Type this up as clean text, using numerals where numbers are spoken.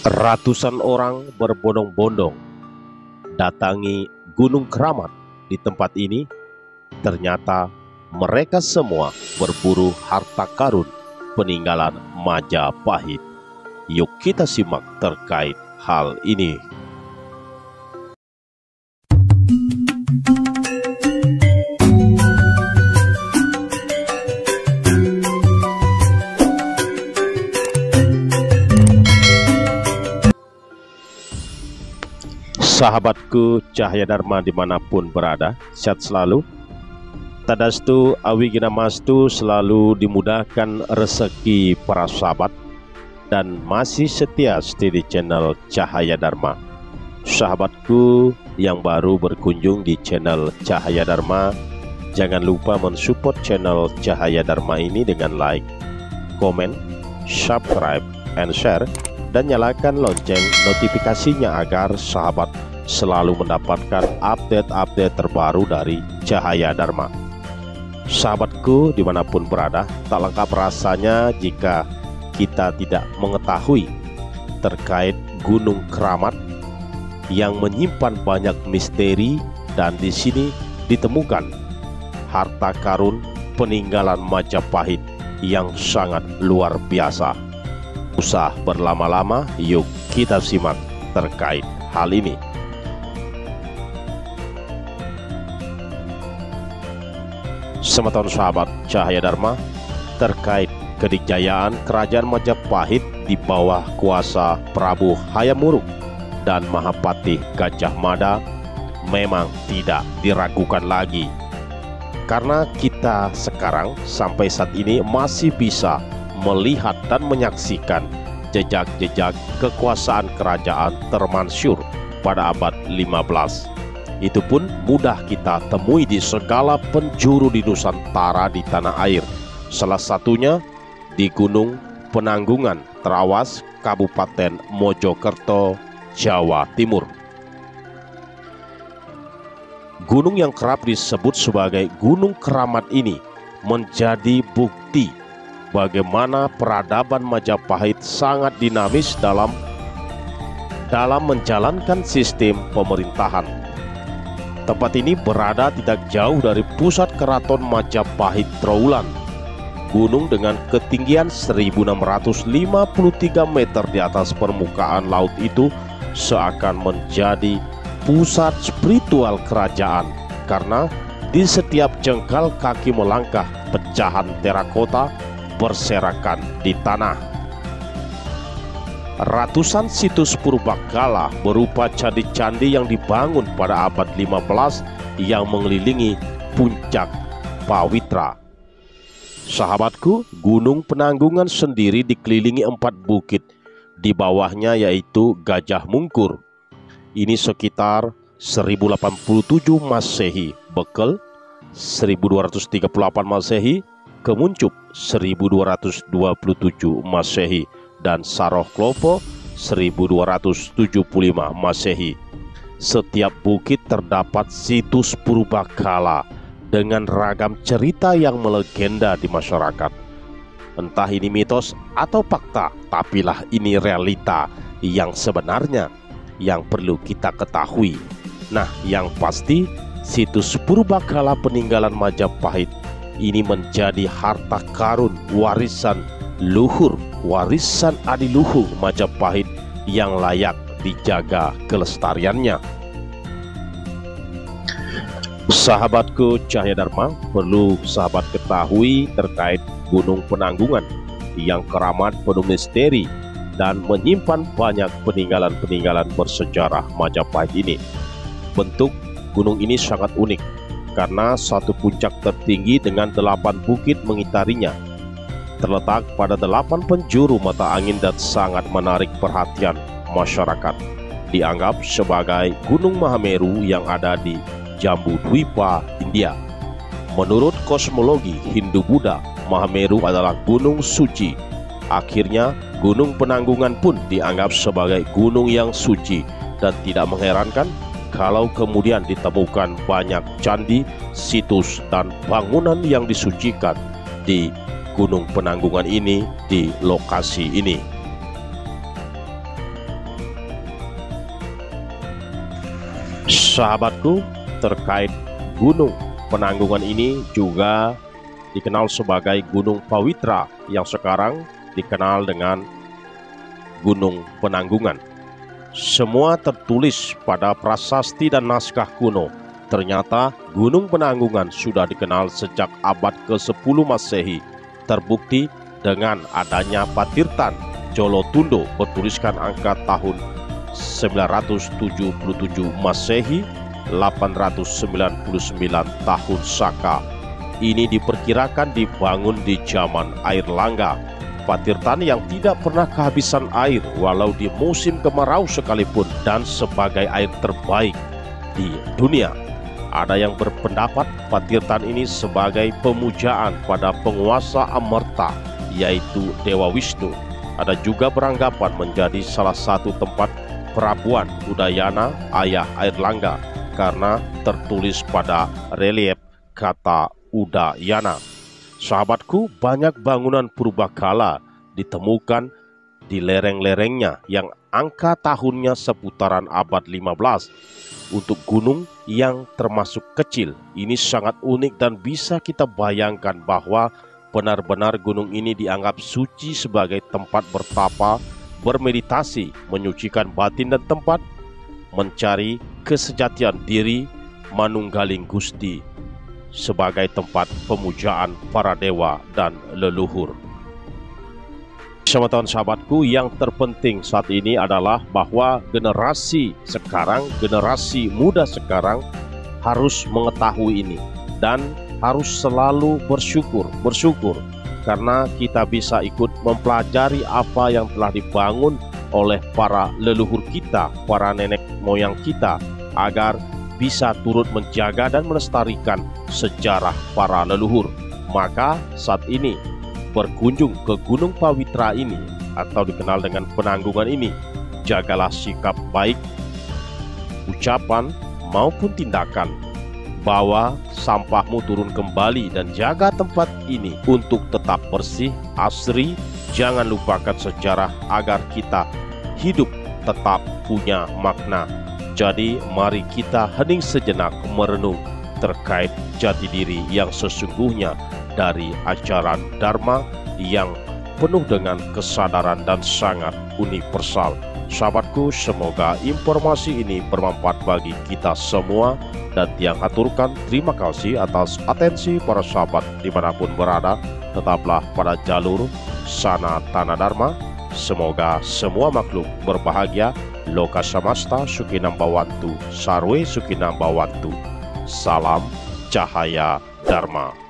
Ratusan orang berbondong-bondong datangi Gunung Keramat. Di tempat ini ternyata mereka semua berburu harta karun peninggalan Majapahit. Yuk kita simak terkait hal ini. Sahabatku Cahaya Dharma dimanapun berada, sehat selalu. Tadastu Awigina-mastu, selalu dimudahkan rezeki para sahabat dan masih setia stay di channel Cahaya Dharma. Sahabatku yang baru berkunjung di channel Cahaya Dharma, jangan lupa mensupport channel Cahaya Dharma ini dengan like, komen, subscribe, and share, dan nyalakan lonceng notifikasinya agar sahabat selalu mendapatkan update-update terbaru dari Cahaya Dharma. Sahabatku dimanapun berada, tak lengkap rasanya jika kita tidak mengetahui terkait Gunung Keramat yang menyimpan banyak misteri, dan di sini ditemukan harta karun peninggalan Majapahit yang sangat luar biasa. Usah berlama-lama, yuk kita simak terkait hal ini. Semeton sahabat Cahaya Dharma, terkait kedikjayaan kerajaan Majapahit di bawah kuasa Prabu Hayam Wuruk dan Mahapatih Gajah Mada memang tidak diragukan lagi, karena kita sekarang sampai saat ini masih bisa melihat dan menyaksikan jejak-jejak kekuasaan kerajaan termansyur pada abad 15. Itu pun mudah kita temui di segala penjuru di Nusantara di tanah air. Salah satunya di Gunung Penanggungan, Trawas, Kabupaten Mojokerto, Jawa Timur. Gunung yang kerap disebut sebagai Gunung Keramat ini menjadi bukti bagaimana peradaban Majapahit sangat dinamis dalam menjalankan sistem pemerintahan. Tempat ini berada tidak jauh dari pusat keraton Majapahit Trowulan. Gunung dengan ketinggian 1653 meter di atas permukaan laut itu seakan menjadi pusat spiritual kerajaan, karena di setiap jengkal kaki melangkah pecahan terakota berserakan di tanah. Ratusan situs purbakala berupa candi-candi yang dibangun pada abad 15 yang mengelilingi puncak Pawitra. Sahabatku, Gunung Penanggungan sendiri dikelilingi 4 bukit di bawahnya, yaitu Gajah Mungkur. Ini sekitar 1087 Masehi, Bekel 1238 Masehi, Kemuncup 1227 Masehi, dan Saroh Klopo 1275 Masehi. Setiap bukit terdapat situs purbakala dengan ragam cerita yang melegenda di masyarakat. Entah ini mitos atau fakta, tapilah ini realita yang sebenarnya yang perlu kita ketahui. Nah, yang pasti situs purbakala peninggalan Majapahit ini menjadi harta karun warisan luhur, warisan adiluhung Majapahit yang layak dijaga kelestariannya. Sahabatku Cahaya Dharma, perlu sahabat ketahui terkait Gunung Penanggungan yang keramat penuh misteri dan menyimpan banyak peninggalan-peninggalan bersejarah Majapahit ini. Bentuk gunung ini sangat unik karena satu puncak tertinggi dengan 8 bukit mengitarinya. Terletak pada 8 penjuru mata angin dan sangat menarik perhatian masyarakat. Dianggap sebagai Gunung Mahameru yang ada di Jambudwipa, India. Menurut kosmologi Hindu-Buddha, Mahameru adalah gunung suci. Akhirnya, Gunung Penanggungan pun dianggap sebagai gunung yang suci, dan tidak mengherankan kalau kemudian ditemukan banyak candi, situs, dan bangunan yang disucikan di Gunung Penanggungan ini, di lokasi ini. Sahabatku, terkait Gunung Penanggungan ini juga dikenal sebagai Gunung Pawitra yang sekarang dikenal dengan Gunung Penanggungan. Semua tertulis pada prasasti dan naskah kuno. Ternyata Gunung Penanggungan sudah dikenal sejak abad ke-10 Masehi. Terbukti dengan adanya Patirtan Jolotundo bertuliskan angka tahun 977 Masehi, 899 tahun Saka. Ini diperkirakan dibangun di zaman air langga. Patirtan yang tidak pernah kehabisan air walau di musim kemarau sekalipun, dan sebagai air terbaik di dunia. Ada yang berpendapat Patirtan ini sebagai pemujaan pada penguasa Amerta, yaitu Dewa Wisnu. Ada juga beranggapan menjadi salah satu tempat perabuan Udayana, ayah air langga, karena tertulis pada relief kata Udayana. Sahabatku, banyak bangunan purbakala ditemukan di lereng-lerengnya yang angka tahunnya seputaran abad 15. Untuk gunung yang termasuk kecil, ini sangat unik dan bisa kita bayangkan bahwa benar-benar gunung ini dianggap suci sebagai tempat bertapa, bermeditasi, menyucikan batin dan tempat mencari kesejatian diri manunggaling Gusti, sebagai tempat pemujaan para dewa dan leluhur. Teman-teman sahabatku, yang terpenting saat ini adalah bahwa generasi sekarang, generasi muda sekarang harus mengetahui ini dan harus selalu bersyukur karena kita bisa ikut mempelajari apa yang telah dibangun oleh para leluhur kita, para nenek moyang kita, agar bisa turut menjaga dan melestarikan sejarah para leluhur. Maka saat ini berkunjung ke Gunung Pawitra ini atau dikenal dengan Penanggungan ini, jagalah sikap baik, ucapan maupun tindakan. Bawa sampahmu turun kembali dan jaga tempat ini untuk tetap bersih, asri. Jangan lupakan sejarah agar kita hidup tetap punya makna. Jadi mari kita hening sejenak merenung terkait jati diri yang sesungguhnya dari ajaran Dharma yang penuh dengan kesadaran dan sangat universal. Sahabatku, semoga informasi ini bermanfaat bagi kita semua, dan tiang aturkan terima kasih atas atensi para sahabat dimanapun berada. Tetaplah pada jalur Sanatana Dharma. Semoga semua makhluk berbahagia. Loka samasta sukinam bhavantu, sarwe sukinam bhavantu. Salam cahaya Dharma.